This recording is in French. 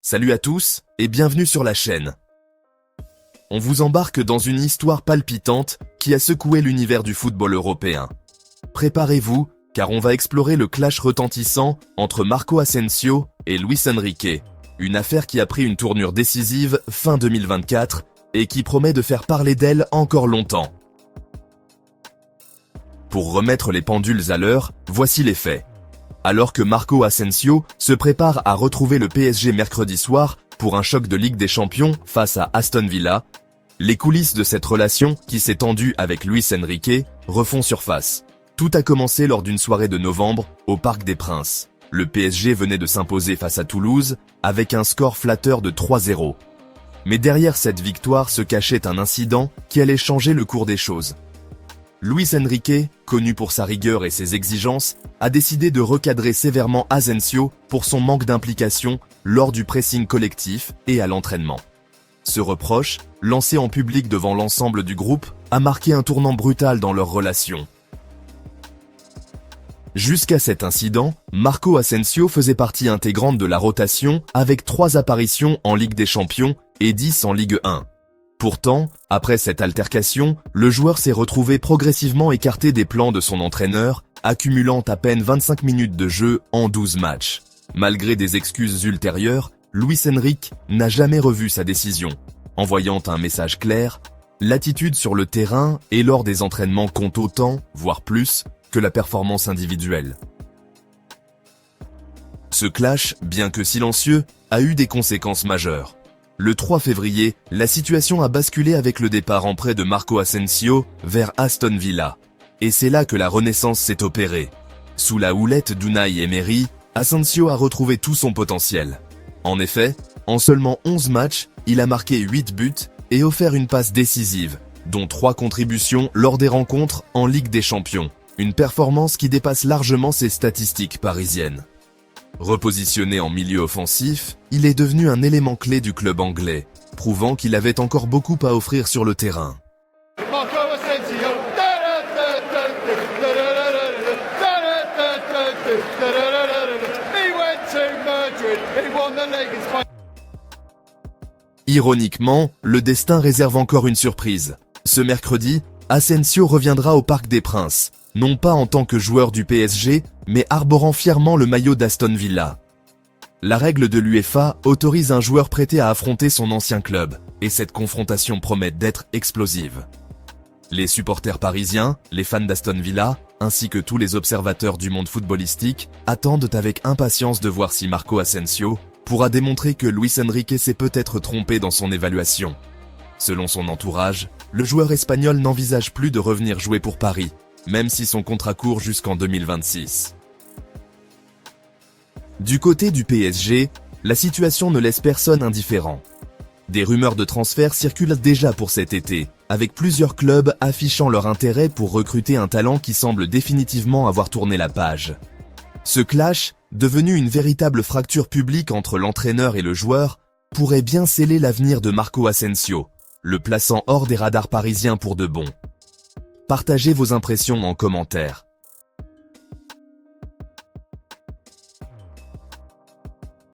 Salut à tous et bienvenue sur la chaîne. On vous embarque dans une histoire palpitante qui a secoué l'univers du football européen. Préparez-vous, car on va explorer le clash retentissant entre Marco Asensio et Luis Enrique, une affaire qui a pris une tournure décisive fin 2024 et qui promet de faire parler d'elle encore longtemps. Pour remettre les pendules à l'heure, voici les faits. Alors que Marco Asensio se prépare à retrouver le PSG mercredi soir pour un choc de Ligue des Champions face à Aston Villa, les coulisses de cette relation qui s'est tendue avec Luis Enrique refont surface. Tout a commencé lors d'une soirée de novembre au Parc des Princes. Le PSG venait de s'imposer face à Toulouse avec un score flatteur de 3-0. Mais derrière cette victoire se cachait un incident qui allait changer le cours des choses. Luis Enrique, connu pour sa rigueur et ses exigences, a décidé de recadrer sévèrement Asensio pour son manque d'implication lors du pressing collectif et à l'entraînement. Ce reproche, lancé en public devant l'ensemble du groupe, a marqué un tournant brutal dans leur relation. Jusqu'à cet incident, Marco Asensio faisait partie intégrante de la rotation avec 3 apparitions en Ligue des Champions et 10 en Ligue 1. Pourtant, après cette altercation, le joueur s'est retrouvé progressivement écarté des plans de son entraîneur, accumulant à peine 25 minutes de jeu en 12 matchs. Malgré des excuses ultérieures, Luis Enrique n'a jamais revu sa décision, envoyant un message clair: l'attitude sur le terrain et lors des entraînements compte autant, voire plus, que la performance individuelle. Ce clash, bien que silencieux, a eu des conséquences majeures. Le 3 février, la situation a basculé avec le départ en prêt de Marco Asensio vers Aston Villa. Et c'est là que la renaissance s'est opérée. Sous la houlette d'Unai Emery, Asensio a retrouvé tout son potentiel. En effet, en seulement 11 matchs, il a marqué 8 buts et offert une passe décisive, dont 3 contributions lors des rencontres en Ligue des Champions. Une performance qui dépasse largement ses statistiques parisiennes. Repositionné en milieu offensif, il est devenu un élément clé du club anglais, prouvant qu'il avait encore beaucoup à offrir sur le terrain. Ironiquement, le destin réserve encore une surprise. Ce mercredi, Asensio reviendra au Parc des Princes, non pas en tant que joueur du PSG, mais arborant fièrement le maillot d'Aston Villa. La règle de l'UEFA autorise un joueur prêté à affronter son ancien club, et cette confrontation promet d'être explosive. Les supporters parisiens, les fans d'Aston Villa, ainsi que tous les observateurs du monde footballistique, attendent avec impatience de voir si Marco Asensio pourra démontrer que Luis Enrique s'est peut-être trompé dans son évaluation. Selon son entourage, le joueur espagnol n'envisage plus de revenir jouer pour Paris, même si son contrat court jusqu'en 2026. Du côté du PSG, la situation ne laisse personne indifférent. Des rumeurs de transfert circulent déjà pour cet été, avec plusieurs clubs affichant leur intérêt pour recruter un talent qui semble définitivement avoir tourné la page. Ce clash, devenu une véritable fracture publique entre l'entraîneur et le joueur, pourrait bien sceller l'avenir de Marco Asensio, le plaçant hors des radars parisiens pour de bon. Partagez vos impressions en commentaire.